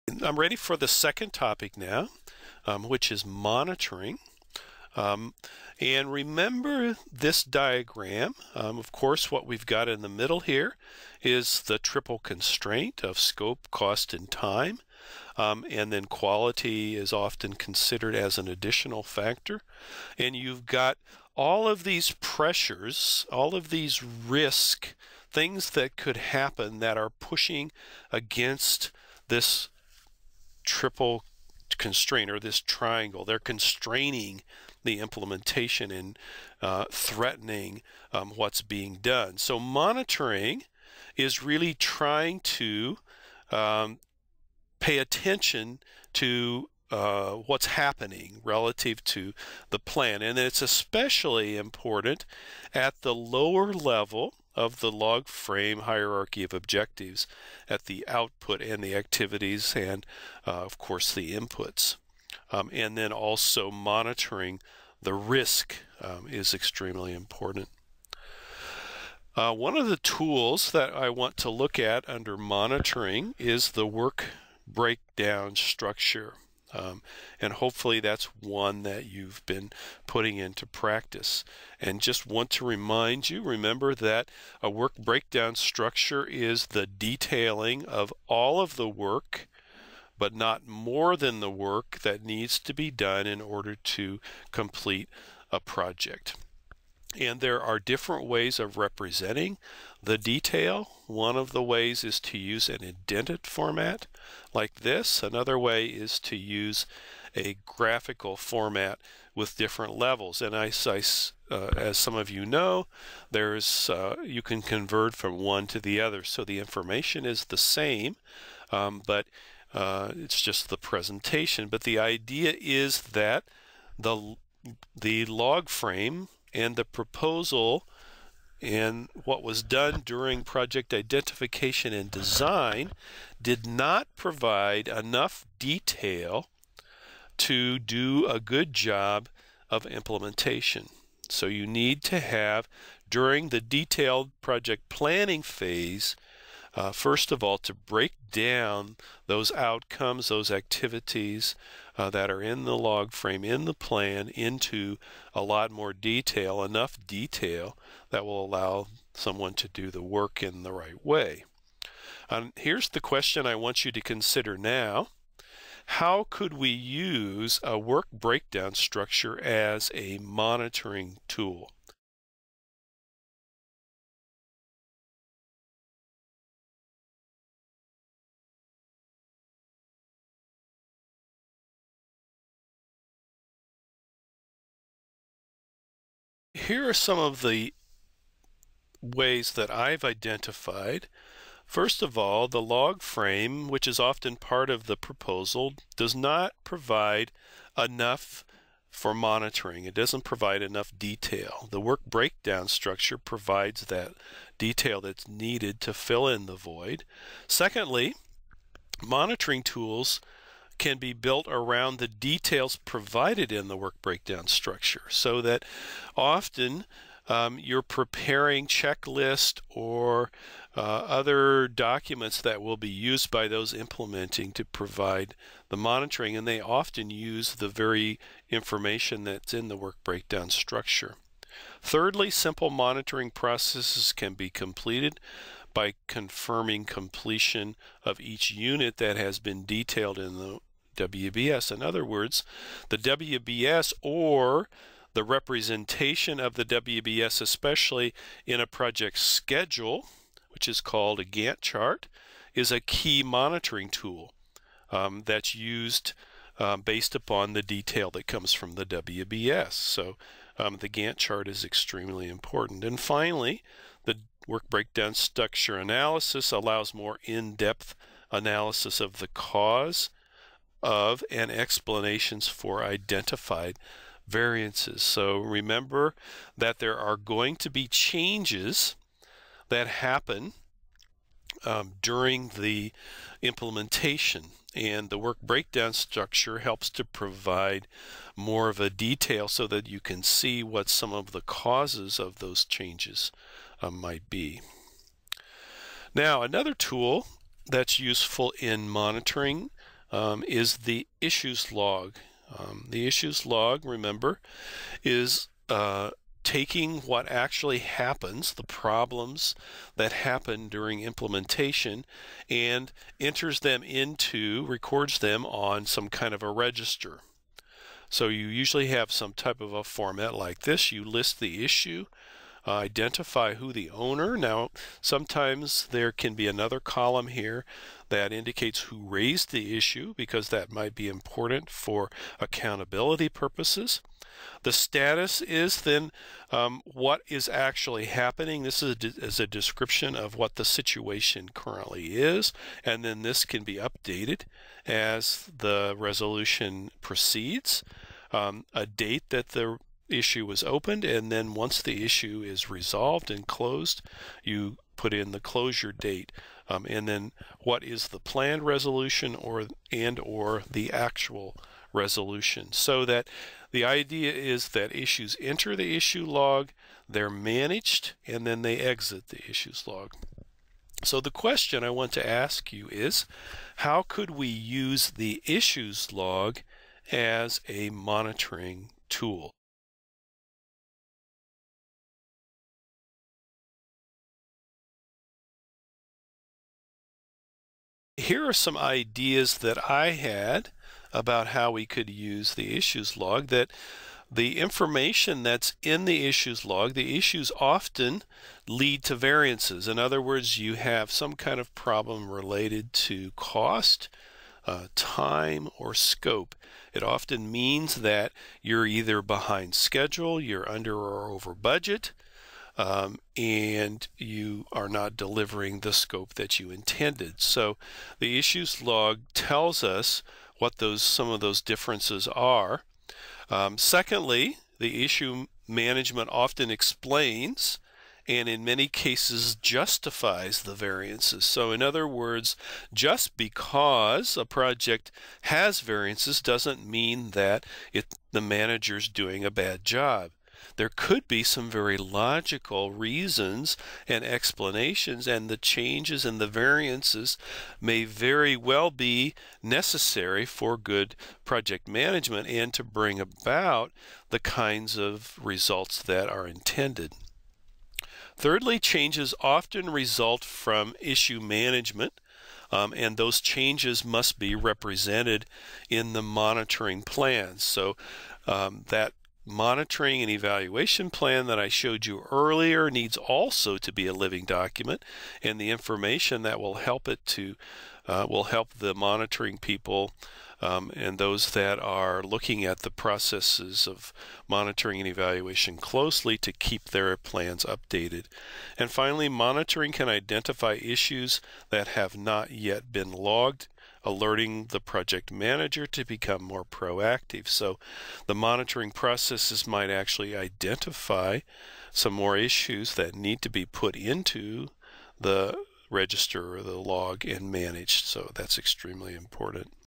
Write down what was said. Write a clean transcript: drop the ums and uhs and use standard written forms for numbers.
I'm ready for the second topic now, which is monitoring. And remember this diagram. Of course, what we've got in the middle here is the triple constraint of scope, cost, and time. And then quality is often considered as an additional factor. And you've got all of these pressures, all of these risk, things that could happen that are pushing against this triple constraint, or this triangle. They're constraining the implementation and threatening what's being done. So monitoring is really trying to pay attention to what's happening relative to the plan, and it's especially important at the lower level of the log frame hierarchy of objectives, at the output and the activities, and of course the inputs. And then also monitoring the risk is extremely important. One of the tools that I want to look at under monitoring is the work breakdown structure. And hopefully that's one that you've been putting into practice. And just want to remind you, remember that a work breakdown structure is the detailing of all of the work, but not more than the work that needs to be done in order to complete a project. And there are different ways of representing the detail. One of the ways is to use an indented format like this. Another way is to use a graphical format with different levels. And as some of you know, you can convert from one to the other. So the information is the same, but it's just the presentation. But the idea is that the log frame and the proposal and what was done during project identification and design did not provide enough detail to do a good job of implementation. So you need to have, during the detailed project planning phase, first of all, to break down those outcomes, those activities that are in the log frame, in the plan, into a lot more detail, enough detail that will allow someone to do the work in the right way. Here's the question I want you to consider now. How could we use a work breakdown structure as a monitoring tool? Here are some of the ways that I've identified. First of all, the log frame, which is often part of the proposal, does not provide enough for monitoring. It doesn't provide enough detail. The work breakdown structure provides that detail that's needed to fill in the void. Secondly, monitoring tools can be built around the details provided in the work breakdown structure, so that often you're preparing checklist or other documents that will be used by those implementing to provide the monitoring, and they often use the very information that's in the work breakdown structure. Thirdly, simple monitoring processes can be completed by confirming completion of each unit that has been detailed in the WBS. In other words, the WBS, or the representation of the WBS, especially in a project schedule, which is called a Gantt chart, is a key monitoring tool that's used based upon the detail that comes from the WBS. So the Gantt chart is extremely important. And finally, the work breakdown structure analysis allows more in-depth analysis of the cause of and explanations for identified variances. So remember that there are going to be changes that happen during the implementation, and the work breakdown structure helps to provide more of a detail so that you can see what some of the causes of those changes might be. Now, another tool that's useful in monitoring is the issues log. The issues log, remember, is taking what actually happens, the problems that happen during implementation, and records them on some kind of a register. So you usually have some type of a format like this. You list the issue, identify who the owner. Now, sometimes there can be another column here that indicates who raised the issue, because that might be important for accountability purposes. The status is then what is actually happening. This is a description of what the situation currently is, and then this can be updated as the resolution proceeds. A date that the issue was opened, and then once the issue is resolved and closed, you put in the closure date, and then what is the planned resolution or the actual resolution. So that the idea is that issues enter the issue log, they're managed, and then they exit the issues log. So the question I want to ask you is, how could we use the issues log as a monitoring tool? Here are some ideas that I had about how we could use the issues log. That the information that's in the issues log, the issues often lead to variances. In other words, you have some kind of problem related to cost, time, or scope. It often means that you're either behind schedule, you're under or over budget, and you are not delivering the scope that you intended. So the issues log tells us what some of those differences are. Secondly, the issue management often explains and in many cases justifies the variances. So in other words, just because a project has variances doesn't mean that the manager's doing a bad job. There could be some very logical reasons and explanations, and the changes and the variances may very well be necessary for good project management and to bring about the kinds of results that are intended. Thirdly, changes often result from issue management, and those changes must be represented in the monitoring plans. So that monitoring and evaluation plan that I showed you earlier needs also to be a living document, and the information that will help will help the monitoring people and those that are looking at the processes of monitoring and evaluation closely to keep their plans updated. And finally, monitoring can identify issues that have not yet been logged, alerting the project manager to become more proactive. So the monitoring processes might actually identify some more issues that need to be put into the register or the log and managed. So that's extremely important.